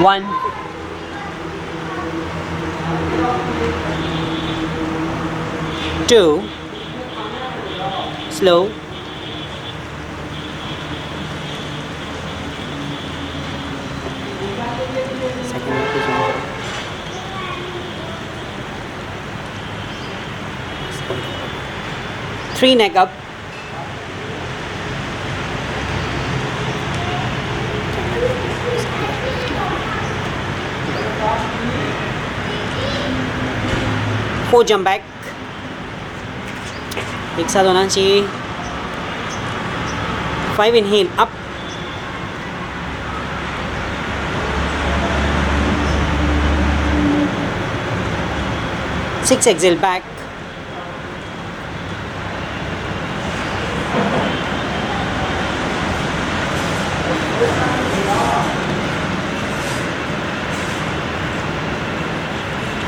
1, 2, slow, second one is 1, 3 neck up, four jump back, एक साथ होना चाहिए, 5 inhale up, 6 exhale back,